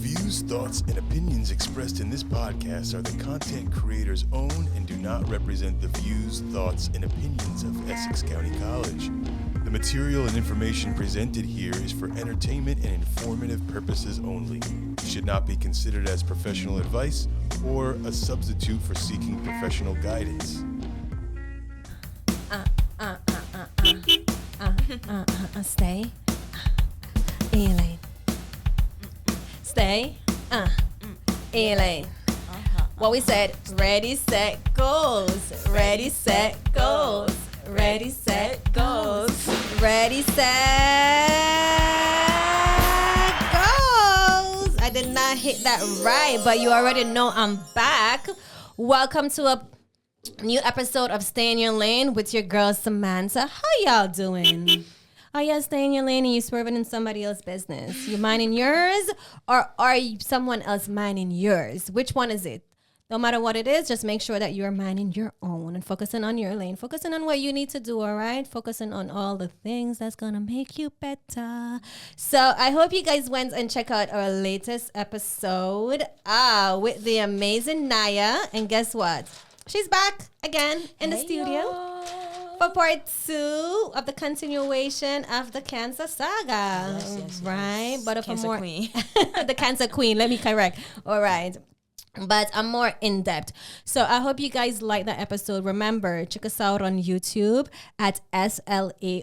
views, thoughts, and opinions expressed in this podcast are the content creator's own and do not represent the views, thoughts, and opinions of Essex County College. The material and information presented here is for entertainment and informative purposes only. It should not be considered as professional advice or a substitute for seeking professional guidance. Stay. Elaine. Stay. Elaine. What we said, ready, set, goes. Ready, set, goes. Ready, set, goes. Ready, set, goes. I did not hit that right, but you already know I'm back. Welcome to a new episode of Stay in Your Lane with your girl Samanta. How y'all doing? Are y'all staying in your lane and you swerving in somebody else's business? You minding yours, or are you someone else minding yours? Which one is it? No matter what it is, just make sure that you're minding your own and focusing on your lane, focusing on what you need to do, all right? Focusing on all the things that's going to make you better. So I hope you guys went and check out our latest episode with the amazing Naya. And guess what? She's back again in the studio for part 2 of the continuation of the Cancer Saga. Yes, right? But if Cancer Queen. The Cancer Queen, let me correct. All right. But I'm more in-depth. So I hope you guys like that episode. Remember, check us out on YouTube at SLAOESSEX.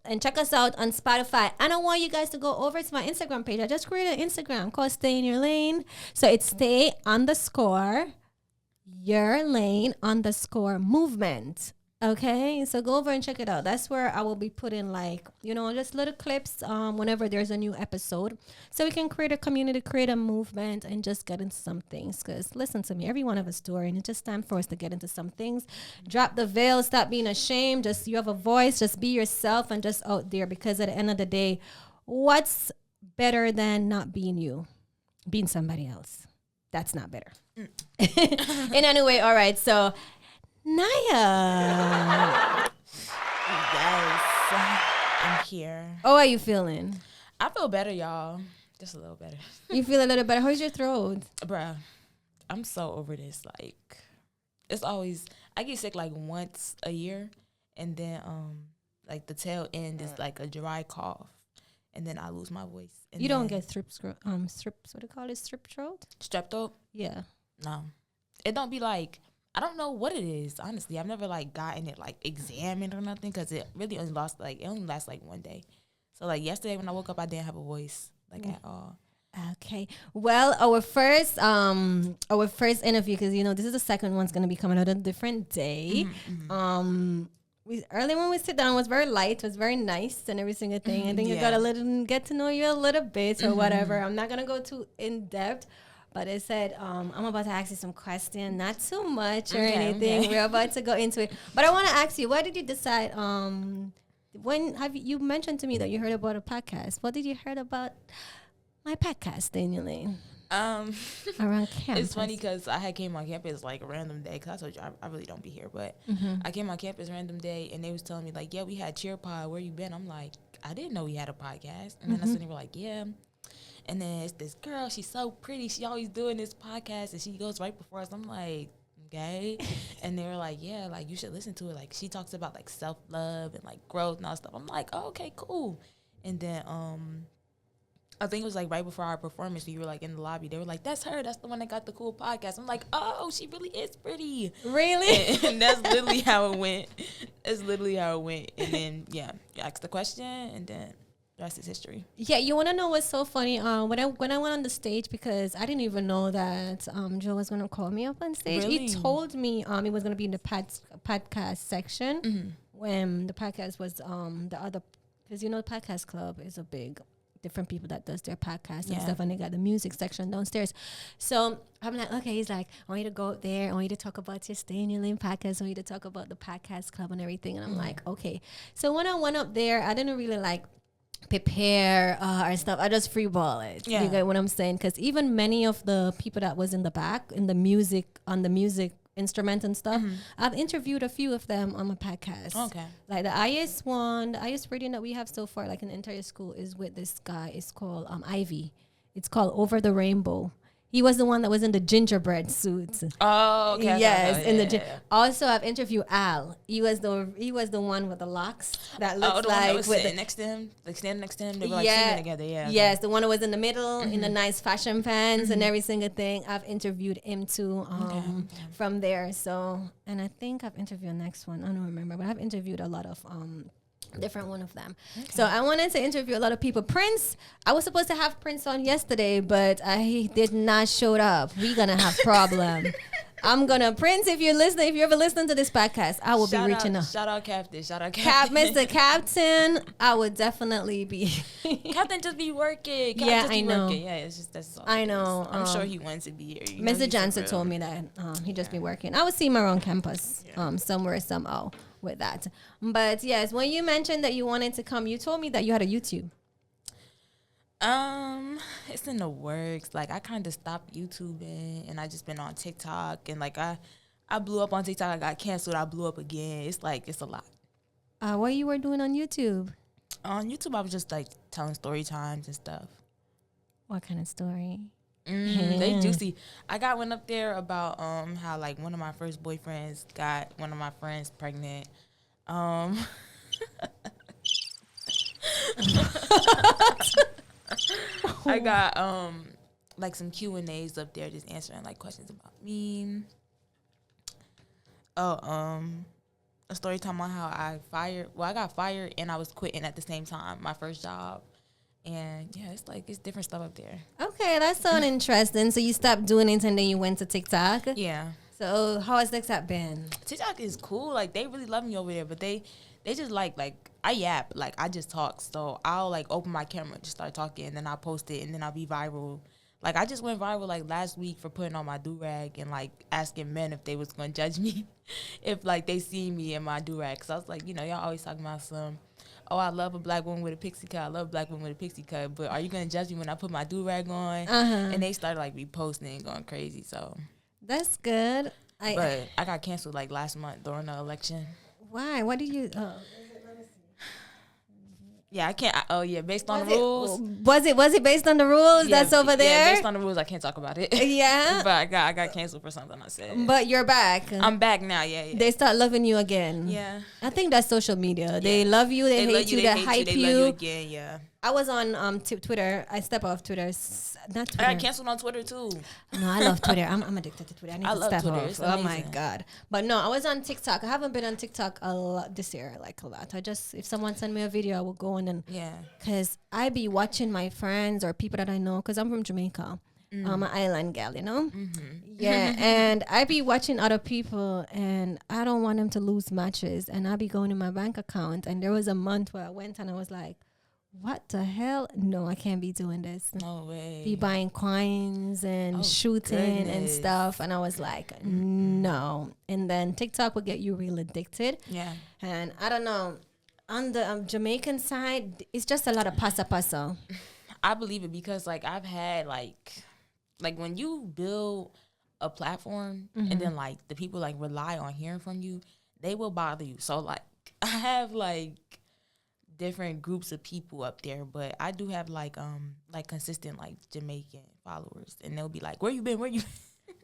And check us out on Spotify. And I want you guys to go over to my Instagram page. I just created an Instagram called Stay in Your Lane. So it's stay_your_lane_movement. Okay, so go over and check it out. That's where I will be putting just little clips whenever there's a new episode, so we can create a community, create a movement, and just get into some things. Because listen to me, every one of us story, and it's just time for us to get into some things. Drop the veil, stop being ashamed. Just you have a voice, just be yourself and just out there. Because at the end of the day, what's better than not being you? Being somebody else. That's not better. In any way, all right, so Naya. Yes, I'm here. Oh, how are you feeling? I feel better, y'all. Just a little better. You feel a little better? How's your throat? Bruh, I'm so over this. It's always, I get sick once a year, and then the tail end is a dry cough, and then I lose my voice. And you don't get strep, what do you call it, strep throat? Strep throat? Yeah. No. It don't be I don't know what it is, honestly. I've never gotten it examined or nothing, because it really only lasts 1 day. So yesterday when I woke up, I didn't have a voice at all. Okay. Well, our first interview, because this is the second one's gonna be coming out on a different day. Mm-hmm. Early when we sit down, it was very light, it was very nice and every single thing. I think I got get to know you a little bit or whatever. I'm not gonna go too in depth. But it said, I'm about to ask you some questions, not too much or anything. Okay. We're about to go into it. But I want to ask you, why did you decide, you mentioned to me that you heard about a podcast. What did you heard about my podcast, Daniel? Around campus. It's funny because I had came on campus a random day, because I told you I really don't be here. But I came on campus random day, and they was telling me, yeah, we had Cheer Pod. Where you been? I'm like, I didn't know we had a podcast. And then they were like, yeah. And then it's this girl, she's so pretty. She always doing this podcast, and she goes right before us. I'm like, okay. And they were like, yeah, you should listen to it. She talks about, self-love and, growth and all that stuff. I'm like, oh, okay, cool. And then I think it was, right before our performance, we were, in the lobby. They were like, that's her. That's the one that got the cool podcast. I'm like, oh, she really is pretty. Really? And that's literally how it went. That's literally how it went. And then, yeah, you asked the question, and then the rest is history. Yeah, you want to know what's so funny? When I went on the stage, because I didn't even know that Joe was going to call me up on stage. Really? He told me he was going to be in the podcast section when the podcast was the other, because the podcast club is a big different people that does their podcast and stuff, and they got the music section downstairs. So I'm like, okay, he's like, I want you to go out there, I want you to talk about your Stay in Your Lane podcast, I want you to talk about the podcast club and everything. And I'm like, okay. So when I went up there, I didn't really prepare or stuff. I just freeball it. Yeah. You get what I'm saying? Because even many of the people that was in the back, on the music instrument and stuff, I've interviewed a few of them on my podcast. Okay. The highest rating that we have so far, in the entire school, is with this guy. It's called Ivy. It's called Over the Rainbow. He was the one that was in the gingerbread suit. Oh, okay. Yes, Okay, in the yeah. also I've interviewed Al. He was the one with the locks that looks the like one that was with sitting next to him, like standing next to him. They were like singing together. Yeah. Yes, the one that was in the middle in the nice fashion pants and every single thing. I've interviewed him too from there. So, and I think I've interviewed the next one. I don't remember, but I've interviewed a lot of different one of them. Okay. So I wanted to interview a lot of people. Prince, I was supposed to have Prince on yesterday, but he did not show up. We're gonna have problem. Prince, if you're listening, if you're ever listening to this podcast, I will be reaching out. Shout out Captain. Shout out Captain. Mr. Captain, I would definitely be. Captain just be working. Captain Yeah, just I be know. Working. Yeah, it's just that's all. I know. I'm sure he wants to be here. Mr. Johnson told me that he just be working. I would see him around campus somewhere, somehow with that. But yes, when you mentioned that you wanted to come, you told me that you had a YouTube. It's in the works. Like I kind of stopped YouTubing and I just been on TikTok and like I blew up on TikTok. I got canceled. I blew up again. It's a lot. What you were doing on YouTube? On YouTube, I was just like telling story times and stuff. What kind of story? They juicy. I got one up there about how like one of my first boyfriends got one of my friends pregnant. I got like some Q&As up there just answering like questions about me. A story time on how I got fired and I was quitting at the same time, my first job. And yeah, it's different stuff up there. Okay, that sounds interesting. So you stopped doing it and then you went to TikTok? Yeah. So how has TikTok been? TikTok is cool. Like they really love me over there, but they just like I yap, like I just talk. So I'll like open my camera and just start talking and then I'll post it and then I'll be viral. Like I just went viral like last week for putting on my do-rag and like asking men if they was gonna judge me if like they see me in my do-rag. Cause I was like, y'all always talking about I love a black woman with a pixie cut. I love a black woman with a pixie cut. But are you going to judge me when I put my do-rag on? And they started, like, reposting and going crazy, so. That's good. But I got canceled, like, last month during the election. Why? What did you... Yeah, I can't. Based on the rules. Was it based on the rules that's over there? Yeah, based on the rules, I can't talk about it. Yeah. But I got canceled for something I said. But you're back. I'm back now, yeah. They start loving you again. Yeah. I think that's social media. Yeah. They love you, they hate you, they hype you. They love you again, yeah. I was on Twitter. I step off Twitter. Not Twitter. I got canceled on Twitter too. No, I love Twitter. I'm addicted to Twitter. I love Twitter. Off. Oh my God. But no, I was on TikTok. I haven't been on TikTok a lot this year, like a lot. If someone send me a video, I will go in and because I be watching my friends or people that I know because I'm from Jamaica. I'm an island gal, Yeah, and I be watching other people and I don't want them to lose matches and I be going in my bank account and there was a month where I went and I was like, what the hell? No, I can't be doing this. No way. Be buying coins and shooting and stuff. And I was like, no. And then TikTok will get you real addicted. Yeah. And I don't know. On the Jamaican side, it's just a lot of pasa. I believe it because, like, I've had, like when you build a platform and then, like, the people, like, rely on hearing from you, they will bother you. So, like, I have, like, different groups of people up there, but I do have like consistent like Jamaican followers, and they'll be like, "Where you been? Where you?"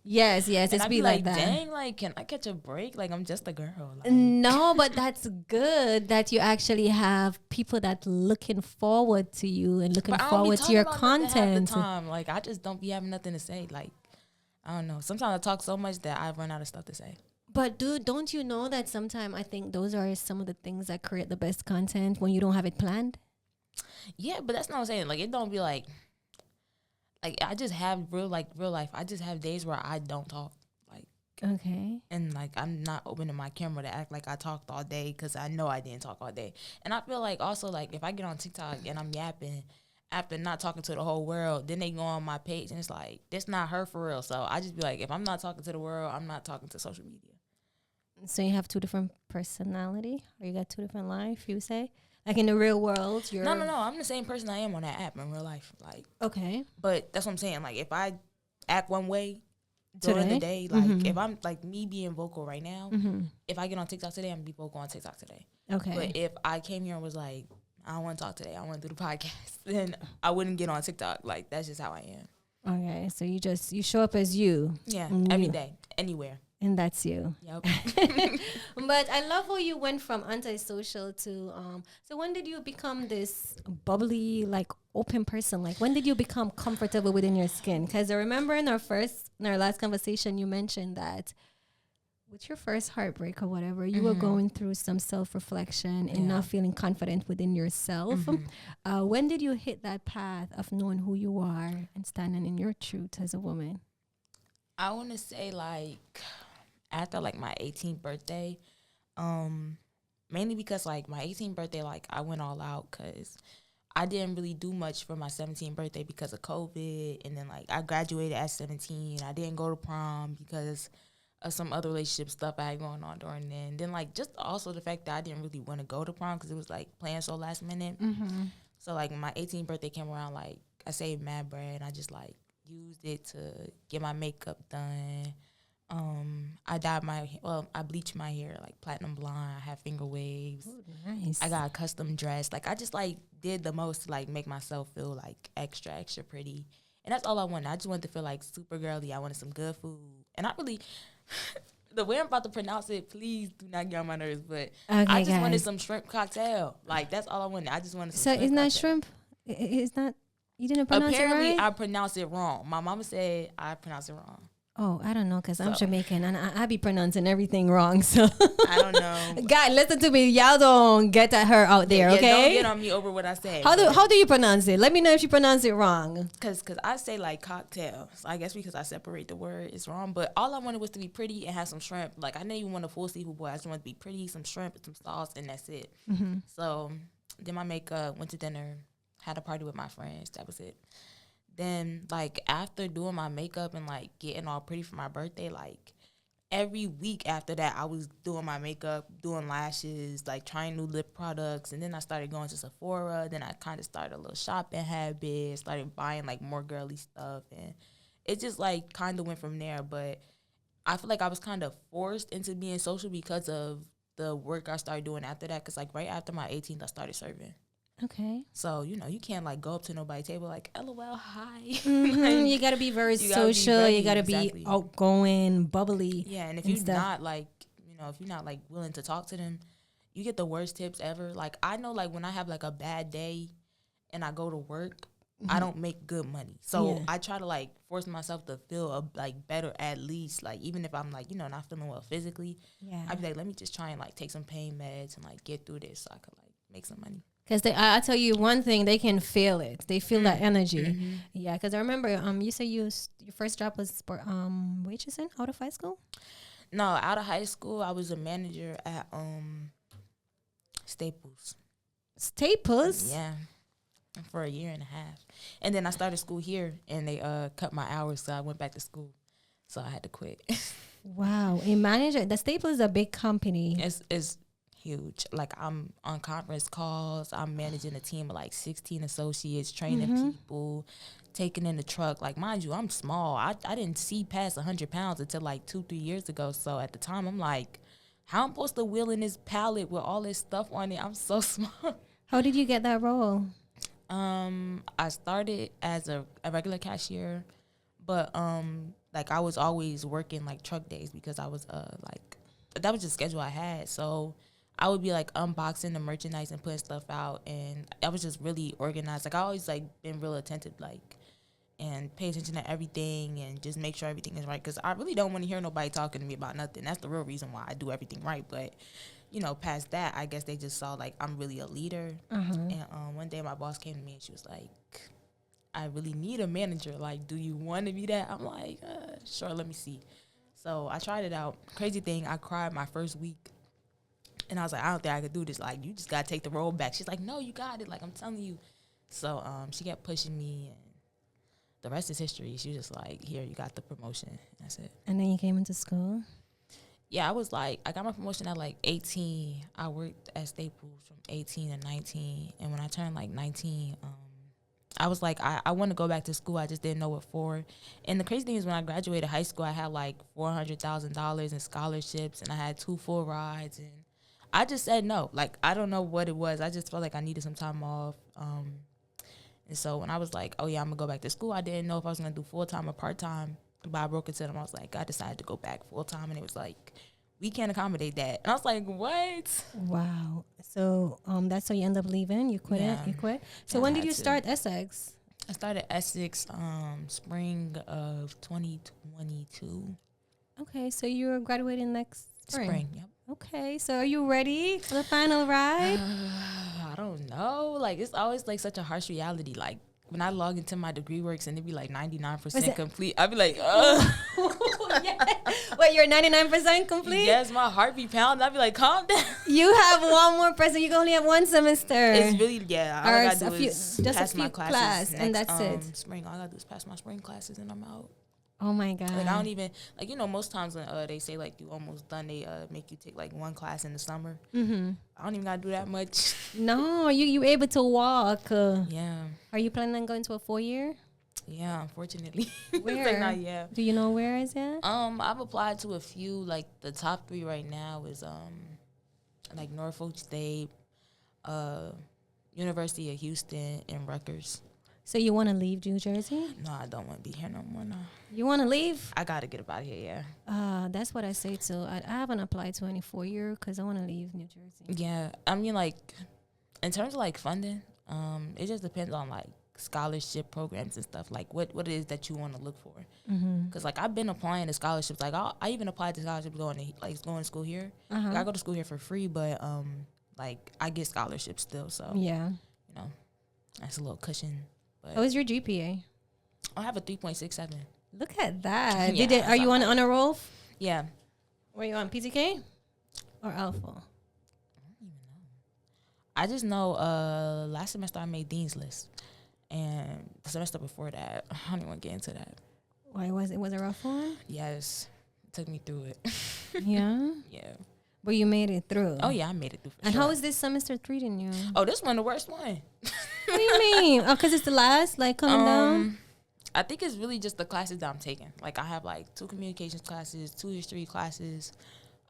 Yes, it's be like that. Dang, like, can I catch a break? Like, I'm just a girl. Like, no, but that's good that you actually have people that looking forward to you and looking forward to your content. Half the time. Like, I just don't be having nothing to say. Like, I don't know. Sometimes I talk so much that I run out of stuff to say. But dude, don't you know that sometimes I think those are some of the things that create the best content when you don't have it planned? Yeah, but that's not what I'm saying. Like, it don't be like I just have real life. I just have days where I don't talk. Like, okay. And like I'm not opening my camera to act like I talked all day because I know I didn't talk all day. And I feel like also like if I get on TikTok and I'm yapping after not talking to the whole world, then they go on my page and it's like, that's not her for real. So I just be like, if I'm not talking to the world, I'm not talking to social media. So you have two different personality, or you got two different life, you say? Like in the real world, you're... No. I'm the same person I am on that app in real life. Like, okay. But that's what I'm saying. Like, if I act one way during the day, like, if I'm, like, me being vocal right now, if I get on TikTok today, I'm going to be vocal on TikTok today. Okay. But if I came here and was like, I don't want to talk today. I want to do the podcast. Then I wouldn't get on TikTok. Like, that's just how I am. Okay, so you show up as you. Yeah, every day, anywhere. And that's you. Yep. But I love how you went from antisocial to so when did you become this bubbly, like open person? Like when did you become comfortable within your skin? Because I remember in our last conversation you mentioned that with your first heartbreak or whatever, you were going through some self-reflection and not feeling confident within yourself. When did you hit that path of knowing who you are and standing in your truth as a woman? I want to say like after like my 18th birthday, mainly because like my 18th birthday, like I went all out because I didn't really do much for my 17th birthday because of COVID. And then like I graduated at 17. I didn't go to prom because of some other relationship stuff I had going on during then. And then like just also the fact that I didn't really want to go to prom because it was like planned so last minute. So like when my 18th birthday came around, like I saved mad bread and I just like used it to get my makeup done. I bleached my hair like platinum blonde. I had finger waves. Ooh, nice. I got a custom dress. Like I just like did the most to like make myself feel like extra pretty. And that's all I wanted. I just wanted to feel like super girly. I wanted some good food. And I really, the way I'm about to pronounce it, please do not get on my nerves, but okay, I just guys. wanted some shrimp cocktail. Like that's all I wanted. I just wanted some So shrimp isn't that cocktail. shrimp? It's not, you didn't pronounce Apparently, it right? I pronounced it wrong. My mama said I pronounced it wrong. Oh, I don't know, because I'm So. Jamaican and I be pronouncing everything wrong. So I don't know. God, listen to me. Y'all don't get at her out there, Yeah, okay? don't get on me over what I say. How do you pronounce it? Let me know if you pronounce it wrong. Cause I say like cocktail. So I guess because I separate the word, it's wrong. But all I wanted was to be pretty and have some shrimp. Like I didn't even want a full seafood boil. I just wanted to be pretty, some shrimp, some sauce, and that's it. So did my makeup, went to dinner, had a party with my friends. That was it. Then, like, after doing my makeup and, like, getting all pretty for my birthday, like, every week after that, I was doing my makeup, doing lashes, like, trying new lip products. And then I started going to Sephora. Then I kind of started a little shopping habit, started buying, like, more girly stuff. And it just, like, kind of went from there. But I feel like I was kind of forced into being social because of the work I started doing after that. Because, like, right after my 18th, I started serving. Okay. So, you know, you can't, like, go up to nobody's table like, LOL, hi. Like, you got to be very social. You got to be outgoing, bubbly. Yeah, and if you're not, like, you know, if you're not, like, willing to talk to them, you get the worst tips ever. Like, I know, like, when I have, like, a bad day and I go to work, I don't make good money. So I try to, like, force myself to feel, like, better at least. Like, even if I'm, like, you know, not feeling well physically, I'd be like, let me just try and, like, take some pain meds and, like, get through this so I could, like, make some money. Because I tell you one thing, they can feel it. They feel that energy. Yeah, because I remember you said your first job was waitressing out of high school? No, out of high school, I was a manager at Staples. Staples? Yeah, for a year and a half. And then I started school here, and they cut my hours, so I went back to school. So I had to quit. Wow. A manager, the Staples is a big company. It's huge. Like, I'm on conference calls. I'm managing a team of like 16 associates, training people, taking in the truck. Like, mind you, I'm small. I didn't see past 100 pounds until like 2-3 years ago. So at the time, I'm like, how I'm supposed to wheel in this pallet with all this stuff on it? I'm so small. How did you get that role? I started as a regular cashier, but like I was always working like truck days because I was like, that was the schedule I had. So I would be like unboxing the merchandise and putting stuff out, and I was just really organized. Like I always like been real attentive, like, and pay attention to everything and just make sure everything is right. Because I really don't want to hear nobody talking to me about nothing. That's the real reason why I do everything right. But you know, past that, I guess they just saw like I'm really a leader. And one day my boss came to me and she was like, "I really need a manager. Like, do you want to be that?" I'm like, "Sure, let me see." So I tried it out. Crazy thing, I cried my first week. And I was like, I don't think I could do this. Like, you just got to take the role back. She's like, no, you got it. Like, I'm telling you. So she kept pushing me, and the rest is history. She was just like, here, you got the promotion. That's it. And then you came into school? Yeah, I was like, I got my promotion at like 18. I worked at Staples from 18 to 19. And when I turned like 19, I was like, I want to go back to school. I just didn't know what for. And the crazy thing is when I graduated high school, I had like $400,000 in scholarships, and I had 2 full rides, and I just said no. Like, I don't know what it was. I just felt like I needed some time off. And so when I was like, oh, yeah, I'm going to go back to school, I didn't know if I was going to do full-time or part-time. But I broke it to them. I was like, I decided to go back full-time. And it was like, we can't accommodate that. And I was like, what? Wow. So that's how you end up leaving? You quit it? You quit? So when did you start Essex? I started Essex spring of 2022. Okay, so you're graduating next spring? Yep. Okay, so are you ready for the final ride? I don't know. Like, it's always like such a harsh reality. Like, when I log into my degree works and it'd be like 99% complete, I'd be like, ugh. Yeah. Wait, you're 99% complete? Yes, my heart be pounding. I'd be like, calm down. You have one more person. You only have one semester. It's really, yeah. All I gotta do is just pass a few my classes classes, and that's it. Spring. All I gotta do is pass my spring classes and I'm out. Oh my God. Like, I don't even, like, you know, most times when they say, like, you almost done, they make you take, like, one class in the summer. Mm-hmm. I don't even got to do that much. No, you able to walk. Yeah. Are you planning on going to a 4-year? Yeah, unfortunately. Where? Like, not yet. Do you know where is it? I've applied to a few. Like, the top 3 right now is, like, Norfolk State, University of Houston, and Rutgers. So you want to leave New Jersey? No, I don't want to be here no more, no. You want to leave? I got to get up out of here, yeah. That's what I say too. I haven't applied to any 4-year because I want to leave New Jersey. Yeah, I mean, like, in terms of, like, funding, it just depends on, like, scholarship programs and stuff, like, what it is that you want to look for. Because, like, I've been applying to scholarships. Like, I even applied to scholarships going to school here. Like, I go to school here for free, but, like, I get scholarships still, so. Yeah. You know, that's a little cushion. But What was your GPA? I have a 3.67. Look at that. Yeah, Are you on honor roll? Yeah. Were you on PTK or Alpha? I just know last semester I made Dean's List. And the semester before that, I don't even want to get into that. Why was it a rough one? Yes. It took me through it. Yeah? Yeah. But you made it through. Oh, yeah, I made it through. And how is this semester treating you? Oh, this one the worst one. What do you mean? Oh, because it's the last, like, coming down? I think it's really just the classes that I'm taking. Like, I have, like, 2 communications classes, 2 history classes,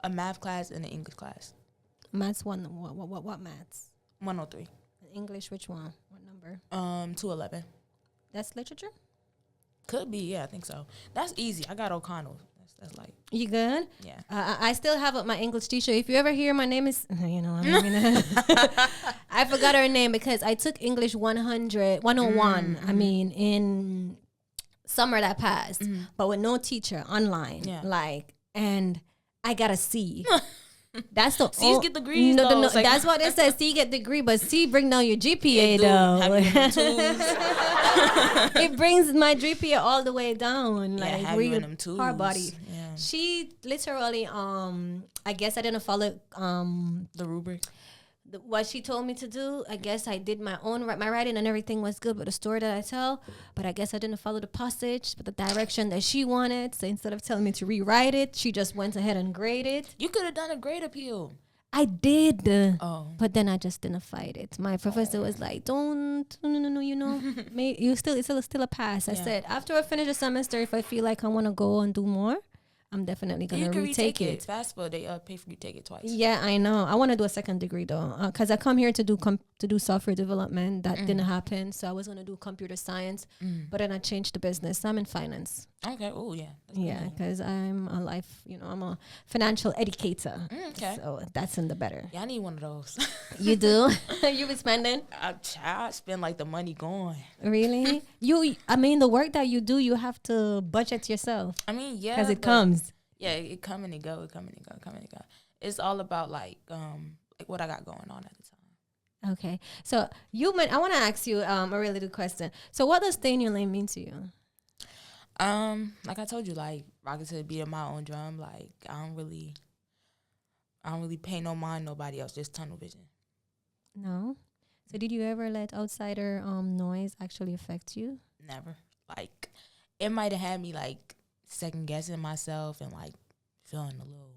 a math class, and an English class. Maths one. What maths? 103. English, which one? What number? 211. That's literature? Could be, yeah, I think so. That's easy. I got O'Connell. That's like. You good? Yeah. I still have my English teacher. If you ever hear my name is, you know, I'm not gonna I forgot her name because I took English 101. I mean, in summer that passed, but with no teacher online. Yeah. Like, and I got a C. That's the C's get degrees. No, though. no, Like, that's what it says. C get degree, but C bring down your GPA though. It brings my GPA all the way down. Yeah, Like have you in them twos. hard body. Yeah. She literally, I guess I didn't follow The rubric. what she told me to do. I guess I did my own. My writing and everything was good with the story that I tell, but I guess I didn't follow the passage, but the direction that she wanted. So instead of telling me to rewrite it, she just went ahead and graded. You could have done a grade appeal. I did, Oh. but then I just didn't fight it. My professor was like, "No, you know, it's still a pass." I Yeah. said, after I finish the semester, if I feel like I want to go and do more, I'm definitely You gonna can retake it. FAFSA, they pay for you to take it twice. Yeah, I know. I want to do a second degree though, because I come here to do software development. That didn't happen, so I was gonna do computer science, but then I changed the business. I'm in finance. Okay. Oh, yeah. That's Yeah, pretty because I'm I'm a financial educator. okay. So that's in the better. Yeah, I need one of those. You do? You been spending? I spend like the money going. Really? I mean, the work that you do, you have to budget yourself I mean, yeah. because it but- comes. Yeah, it come and it go. It come and it go. Come and it go. It's all about like what I got going on at the time. Okay. So I want to ask you a really good question. So what does stay in your lane mean to you? Like I told you, like rocking to the beat of my own drum. Like I don't really pay no mind nobody else. Just tunnel vision. No. So did you ever let outsider noise actually affect you? Never. Like it might have had me like second guessing myself and like feeling a little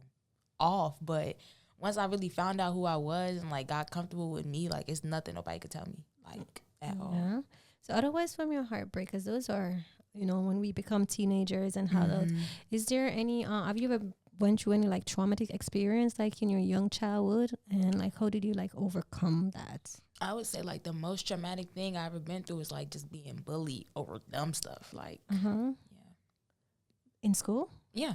off, but once I really found out who I was and like got comfortable with me, like it's nothing nobody could tell me like at all. Yeah. So otherwise from your heartbreak, because those are, when we become teenagers and how those, is there any, have you ever went through any like traumatic experience like in your young childhood, and like how did you like overcome that? I would say like the most traumatic thing I ever been through is like just being bullied over dumb stuff. Like, yeah, In school? yeah.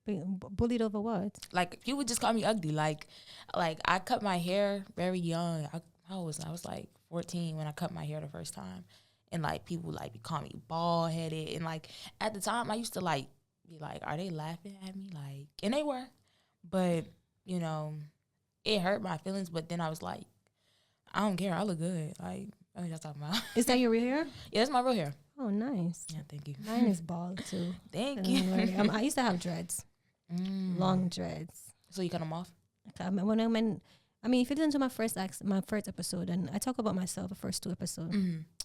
Being bullied over what? Like people would just call me ugly. Like I cut my hair very young. How old was I? I was like 14 when I cut my hair the first time, and like people like be calling me bald headed, and like at the time I used to like be like, are they laughing at me? Like, and they were, but you know, it hurt my feelings. But then I was like, I don't care. I look good. Like, what are y'all talking about? Is that your real hair? Yeah, that's my real hair. Oh, nice. Yeah, thank you. Mine is bald too. Thank you. I used to have dreads, long dreads. So you cut them off? I mean, if you listen to my first episode, and I talk about myself, the first 2 episodes.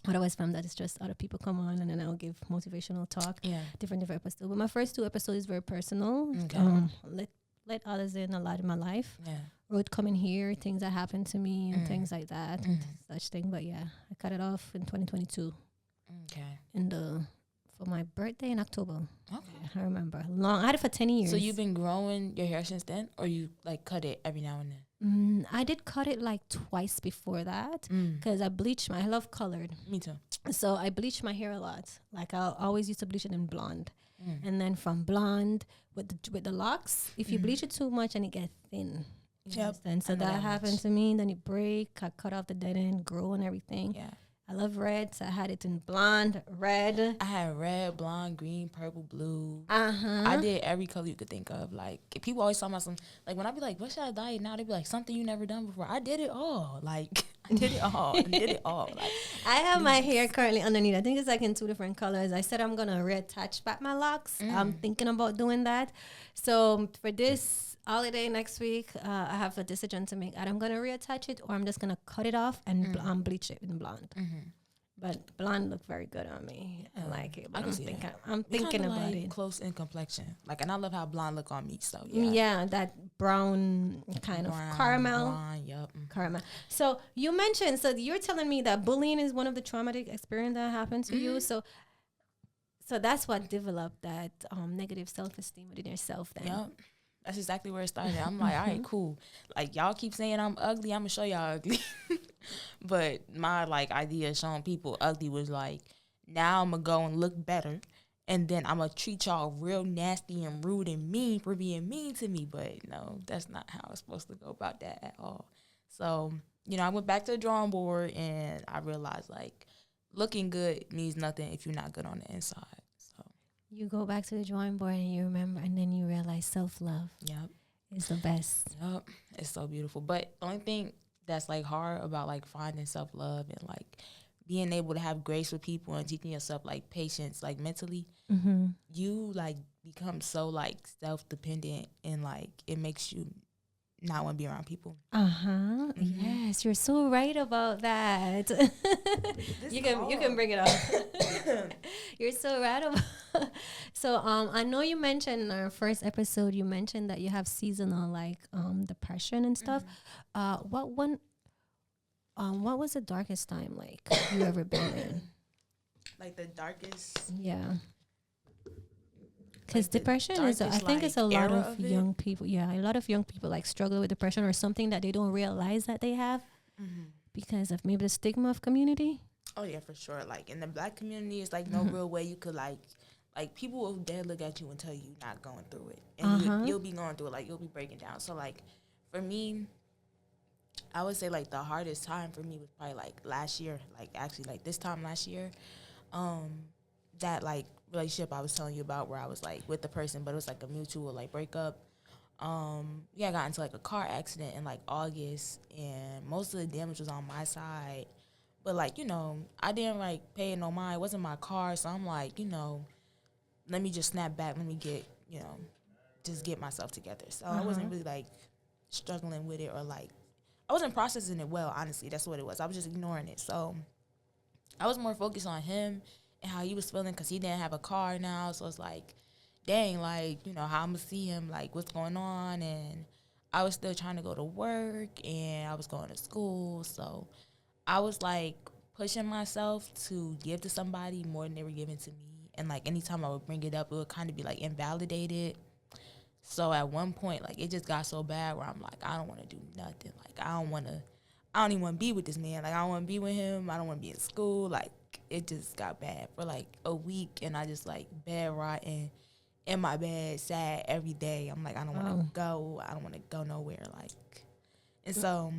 But I always found that it's just other people come on, and then I'll give motivational talk. Yeah. Different episodes. But my first 2 episodes is very personal. Okay. Let others in a lot in my life. Yeah. Road coming here, things that happened to me, and things like that, such thing. But yeah, I cut it off in 2022. Okay. For my birthday in October. Okay. I remember. I had it for 10 years. So you've been growing your hair since then, or you like cut it every now and then? I did cut it like twice before that because I bleached I love colored. Me too. So I bleached my hair a lot. Like I always used to bleach it in blonde. And then from blonde with the locks, if you bleach it too much and it gets thin. Yep. And so that happened to me. Then it break. I cut off the dead end, grow and everything. Yeah. I love red, so I had it in blonde, red. I had red, blonde, green, purple, blue. Uh-huh. I did every color you could think of. Like, people always talk about some, like, when I be like, what should I dye it now? They be like, something you never done before. I did it all. Like, I did it all. I did it all. Like, I have my hair currently underneath. I think it's like in 2 different colors. I said I'm going to reattach back my locks. I'm thinking about doing that. So for this holiday next week, I have a decision to make. I'm going to reattach it, or I'm just going to cut it off and bleach it in blonde. But blonde look very good on me. I like it. But I'm thinking about like it. Close in complexion. Like, and I love how blonde look on me. So yeah. Yeah, that brown kind of caramel. Blonde, yep. Caramel. So you mentioned, so you're telling me that bullying is one of the traumatic experience that happened to you. So that's what developed that negative self-esteem within yourself then. Yep. That's exactly where it started. I'm like, all right, cool. Like, y'all keep saying I'm ugly. I'm going to show y'all ugly. But my, like, idea of showing people ugly was, like, now I'm going to go and look better. And then I'm going to treat y'all real nasty and rude and mean for being mean to me. But, no, that's not how I was supposed to go about that at all. So, you know, I went back to the drawing board, and I realized, like, looking good means nothing if you're not good on the inside. You go back to the drawing board and you remember, and then you realize self-love is the best. Yep. It's so beautiful. But the only thing that's, like, hard about, like, finding self-love and, like, being able to have grace with people and teaching yourself, like, patience, like, mentally, you, like, become so, like, self-dependent, and, like, it makes you not want to be around people. Yes, you're so right about that. You can bring it up. You're so right about. So I know you mentioned in our first episode, you mentioned that you have seasonal like depression and stuff. What was the darkest time like you ever been in? Like the darkest. Yeah. Because Like depression is, I think it's a like, lot era of of it? young people. Yeah, a lot of young people like struggle with depression or something that they don't realize that they have because of maybe the stigma of community. Oh yeah, for sure. Like in the Black community, it's like no real way you could like people will dare look at you and tell you you're not going through it, and you'll be going through it. Like you'll be breaking down. So like for me, I would say like the hardest time for me was probably like last year. Like actually like this time last year, that like relationship I was telling you about where I was like with the person, but it was like a mutual like breakup. Yeah, I got into like a car accident in like August, and most of the damage was on my side. But like, you know, I didn't like pay no mind. It wasn't my car, so I'm like, you know, let me just snap back. Let me get, you know, just get myself together. So I wasn't really like struggling with it, or like I wasn't processing it well. Honestly, that's what it was. I was just ignoring it. So I was more focused on him and how he was feeling because he didn't have a car now. So it's like, dang, like, you know, how I'm going to see him, like, what's going on. And I was still trying to go to work, and I was going to school. So I was, like, pushing myself to give to somebody more than they were giving to me. And, like, anytime I would bring it up, it would kind of be, like, invalidated. So at one point, like, it just got so bad where I'm like, I don't want to do nothing. Like, I don't even want to be with this man. Like, I don't want to be with him. I don't want to be in school. Like, it just got bad for like a week, and I just like bed rotting in my bed, sad every day. I'm like, I don't want to go. I don't want to go nowhere. Like, and so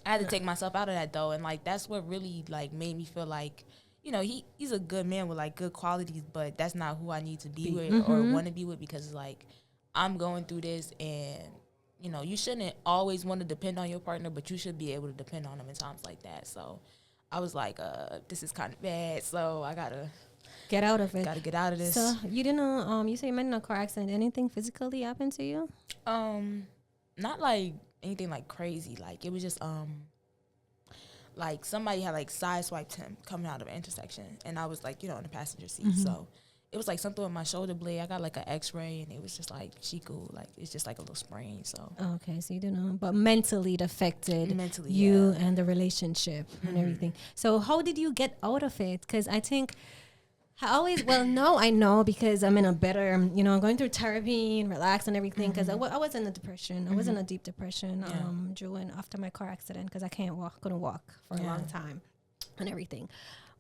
I had to take myself out of that though, and like that's what really like made me feel like, you know, he's a good man with like good qualities, but that's not who I need to be with or want to be with, because it's like I'm going through this, and you know, you shouldn't always want to depend on your partner, but you should be able to depend on them in times like that. So I was like, this is kind of bad, so I gotta get out of it. Gotta get out of this. So you didn't you say you met in a car accident. Anything physically happened to you? Not like anything like crazy. Like, it was just like somebody had like sideswiped him coming out of an intersection, and I was like, you know, in the passenger seat. So it was like something with my shoulder blade. I got like an X-ray, and it was just like, she cool. Like, it's just like a little sprain. So okay, so you didn't know, but mentally it affected you and the relationship and everything. So how did you get out of it? Because I think I know because I'm in a better, you know, I'm going through therapy and relax and everything, because I was in a depression. I was in a deep depression during after my car accident, because I couldn't walk for a long time and everything.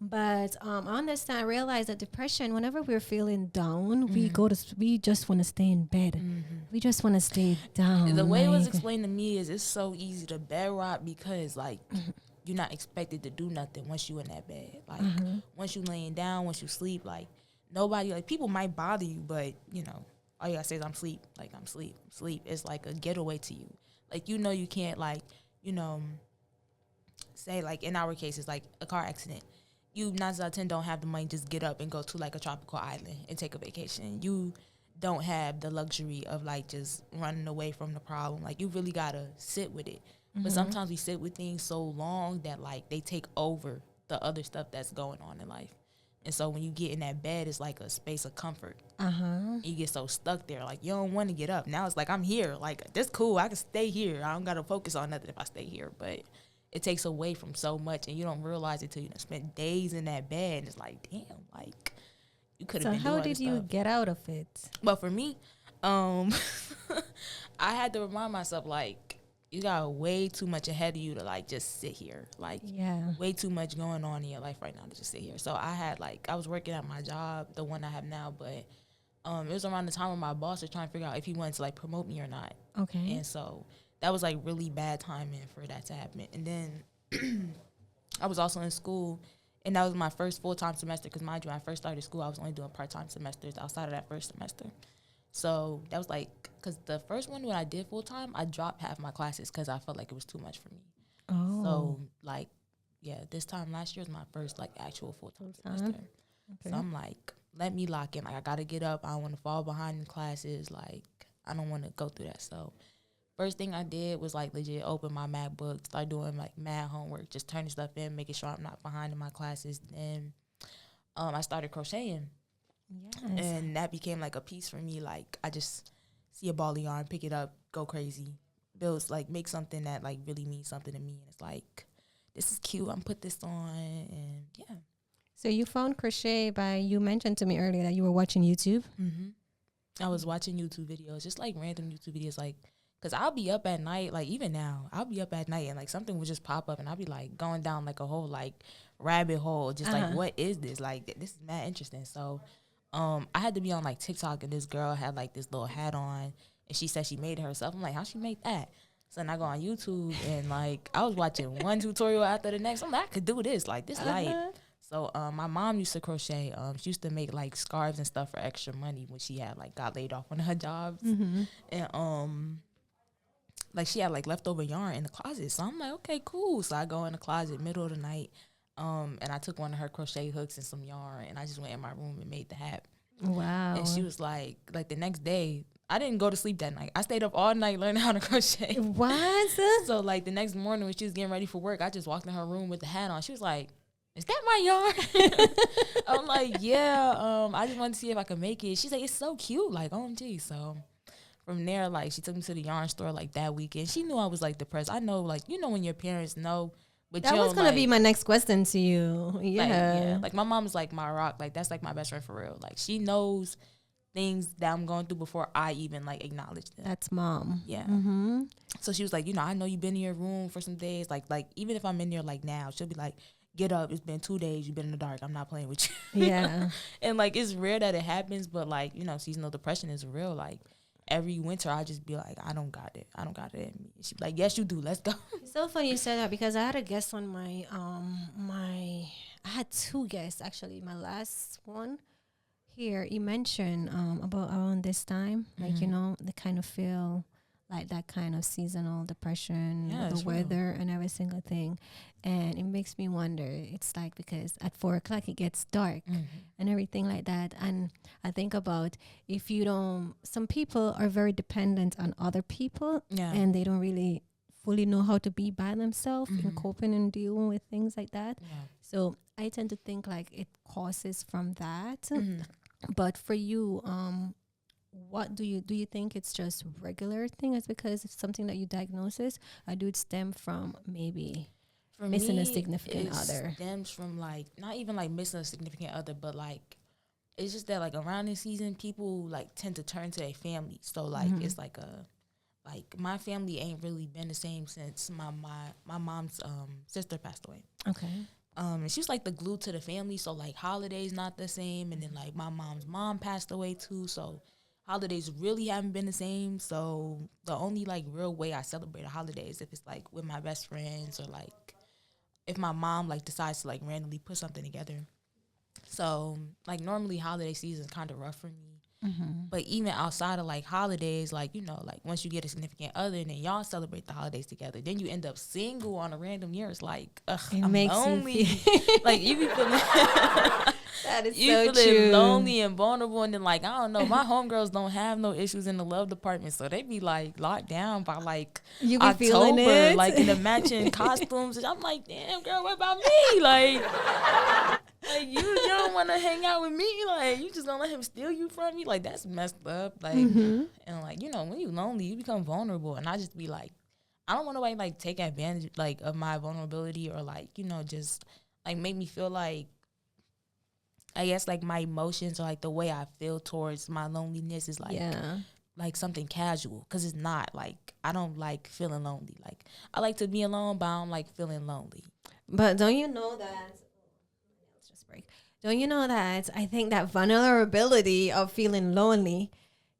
But I understand, I realize that depression, whenever we're feeling down, we just want to stay in bed. We just want to stay down. The way it was explained to me is it's so easy to bed rot because like you're not expected to do nothing once you in that bed. Like once you laying down, once you sleep, like nobody, like people might bother you, but you know, all you gotta say is I'm sleep. Like I'm sleep. It's like a getaway to you. Like, you know, you can't like, you know, say like in our cases, like a car accident. You 9 out of 10 don't have the money to just get up and go to like a tropical island and take a vacation. You don't have the luxury of like just running away from the problem. Like, you really gotta sit with it. But sometimes we sit with things so long that like they take over the other stuff that's going on in life. And so when you get in that bed, it's like a space of comfort. You get so stuck there, like you don't want to get up. Now it's like, I'm here. Like, this cool. I can stay here. I don't got to focus on nothing if I stay here. But it takes away from so much, and you don't realize it till you spend days in that bed. And it's like, damn, like you could have been doing So how did you get out of it? But for me, I had to remind myself, like, you got way too much ahead of you to like just sit here. Like, way too much going on in your life right now to just sit here. So I was working at my job, the one I have now, but it was around the time when my boss was trying to figure out if he wanted to like promote me or not. Okay. And so that was like really bad timing for that to happen. And then I was also in school, and that was my first full-time semester, because mind you, when I first started school, I was only doing part-time semesters outside of that first semester. So that was like, because the first one when I did full-time, I dropped half my classes because I felt like it was too much for me. So like, this time last year was my first like actual full-time semester. Okay. So I'm like, let me lock in. Like, I got to get up. I don't want to fall behind in classes. Like, I don't want to go through that. So first thing I did was like legit open my MacBook, start doing like mad homework, just turning stuff in, making sure I'm not behind in my classes. Then I started crocheting. Yes. And that became like a piece for me. Like, I just see a ball of yarn, pick it up, go crazy, build, like make something that like really means something to me. And it's like, this is cute. I'm put this on, and yeah. So you found crochet you mentioned to me earlier that you were watching YouTube. I was watching YouTube videos, just like random YouTube videos, like, because I'll be up at night, like even now, I'll be up at night and like something would just pop up, and I'll be like going down like a whole like rabbit hole, just like, what is this? Like, this is mad interesting. So I had to be on like TikTok, and this girl had like this little hat on, and she said she made it herself. I'm like, how she make that? So then I go on YouTube, and like I was watching one tutorial after the next. I'm like, I could do this, like this light. So my mom used to crochet. She used to make like scarves and stuff for extra money when she had like got laid off one of her jobs. And like she had like leftover yarn in the closet. So I'm like, okay, cool. So I go in the closet middle of the night, and I took one of her crochet hooks and some yarn, and I just went in my room and made the hat. Wow. And she was like the next day, I didn't go to sleep that night. I stayed up all night learning how to crochet. What? So like the next morning when she was getting ready for work, I just walked in her room with the hat on. She was like, is that my yarn? I'm like, yeah, I just wanted to see if I could make it. She's like, it's so cute, like, OMG. So from there, like, she took me to the yarn store, like, that weekend. She knew I was, like, depressed. I know, like, you know when your parents know, but that was going to be my next question to you. Yeah. Like, my mom is, like, my rock. Like, that's, like, my best friend for real. Like, she knows things that I'm going through before I even like acknowledge them. That's mom. Yeah. Mm-hmm. So she was like, you know, I know you've been in your room for some days. Like even if I'm in there like now, she'll be like, get up. It's been 2 days. You've been in the dark. I'm not playing with you. Yeah. And like it's rare that it happens, but like, you know, seasonal depression is real. Like every winter I just be like, I don't got it in me. She'd be like, yes you do, let's go. It's so funny you said that because I had a guest on my I had 2 guests actually. My last one here, he mentioned about around this time, like you know, they kind of feel like that kind of seasonal depression, the weather and every single thing. And it makes me wonder, it's like because at 4 o'clock it gets dark and everything like that. And I think about if you don't, some people are very dependent on other people and they don't really fully know how to be by themselves in coping and dealing with things like that. So I tend to think like it causes from that. But for you, what do you think it's just regular thing? It's because it's something that you diagnosis, or do it stem from maybe for missing me, a significant it other? Stems from like not even like missing a significant other, but like it's just that like around this season people like tend to turn to their family. So like it's like my family ain't really been the same since my mom's sister passed away. Okay. And she was like the glue to the family, so like holidays not the same, and then like my mom's mom passed away too, so holidays really haven't been the same. So the only like real way I celebrate a holiday is if it's like with my best friends, or like if my mom like decides to like randomly put something together. So like normally holiday season is kind of rough for me. But even outside of like holidays, like, you know, like once you get a significant other and then y'all celebrate the holidays together, then you end up single on a random year. It's like, I'm lonely. Like you be feeling that is you so feeling true. lonely and vulnerable, and then like I don't know, my homegirls don't have no issues in the love department, so they be like locked down by like You be feeling October, it? like in the matching costumes, and I'm like, damn girl, what about me? Like you don't want to hang out with me, like you just gonna let him steal you from me? Like that's messed up. Like and like, you know, when you lonely you become vulnerable, and I just be like, I don't want nobody like take advantage like of my vulnerability, or like, you know, just like make me feel like, I guess like my emotions or like the way I feel towards my loneliness is like like something casual, because it's not like I don't like feeling lonely. Like I like to be alone, but I don't like feeling lonely. But don't you know that? Let's just break. Don't you know that I think that vulnerability of feeling lonely,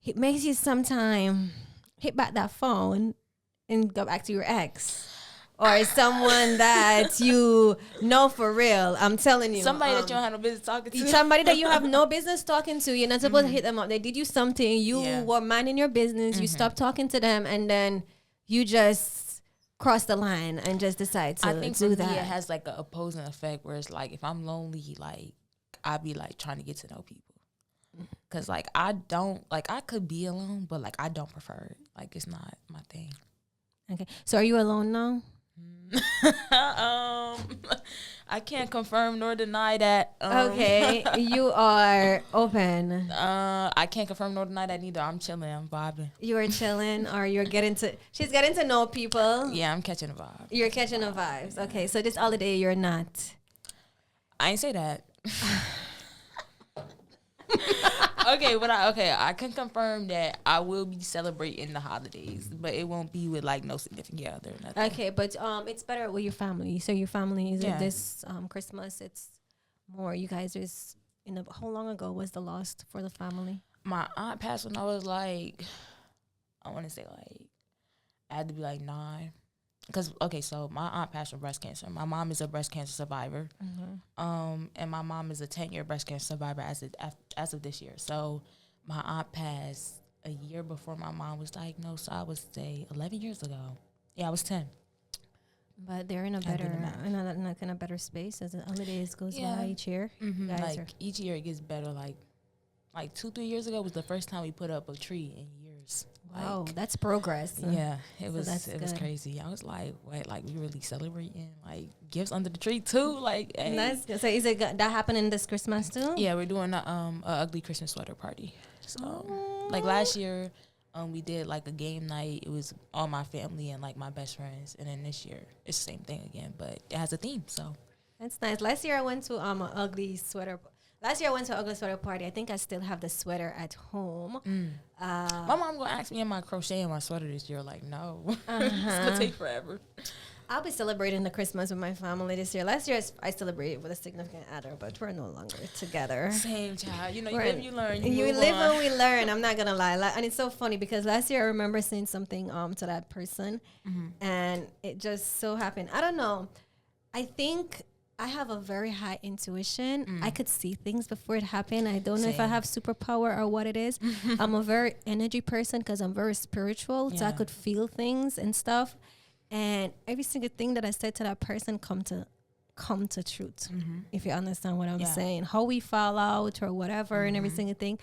it makes you sometimes hit back that phone and go back to your ex. Or someone that you know for real. I'm telling you. Somebody that you don't have no business talking to. Somebody that you have no business talking to. You're not supposed to hit them up. They did you something. You were minding your business. You stopped talking to them. And then you just cross the line and just decide to do that. I think for me it has like an opposing effect, where it's like if I'm lonely, like I be like trying to get to know people. Because like I don't, like I could be alone, but like I don't prefer it. Like it's not my thing. Okay. So are you alone now? I can't confirm nor deny that. Okay, you are open. I can't confirm nor deny that neither. I'm chilling. I'm vibing. You are chilling, or you're getting to. She's getting to know people. Yeah, I'm catching a vibe. You're catching the vibes. Okay, so this holiday you're not. I ain't say that. Okay, but I can confirm that I will be celebrating the holidays, but it won't be with like no significant other or nothing. Okay, but it's better with your family. So your family is it this Christmas? It's more. You guys is in the. How long ago was the loss for the family? My aunt passed when I was like, I want to say like, I had to be like 9. Because, okay, so my aunt passed from breast cancer. My mom is a breast cancer survivor. And my mom is a 10-year breast cancer survivor as of this year. So my aunt passed a year before my mom was diagnosed. So I would say 11 years ago. Yeah, I was 10. But they're in a better, in a better space as the holidays goes by each year. Like each year it gets better. Like 2-3 years ago was the first time we put up a tree in years. Wow, that's progress. Yeah, it was crazy. I was like, wait, like we really celebrating like gifts under the tree too? Like, hey. That's good. So is it that happening this Christmas too? Yeah, we're doing a ugly Christmas sweater party. So like last year, we did like a game night. It was all my family and like my best friends, and then this year it's the same thing again, but it has a theme. So that's nice. Last year I went to an ugly sweater. Last year I went to an ugly sweater party. I think I still have the sweater at home. My mom gonna ask me am I crocheting my sweater this year? Like, no. It's gonna take forever. I'll be celebrating the Christmas with my family this year. Last year I celebrated with a significant other, but we're no longer together. Same, child. You know, you live, you learn. You live and we learn. I'm not gonna lie. And it's so funny because last year I remember saying something to that person, and it just so happened. I don't know. I think I have a very high intuition. I could see things before it happened. I don't know if I have superpower or what it is. I'm a very energy person because I'm very spiritual, so I could feel things and stuff. And every single thing that I said to that person come to truth, if you understand what I'm saying. How we fall out or whatever and every single thing.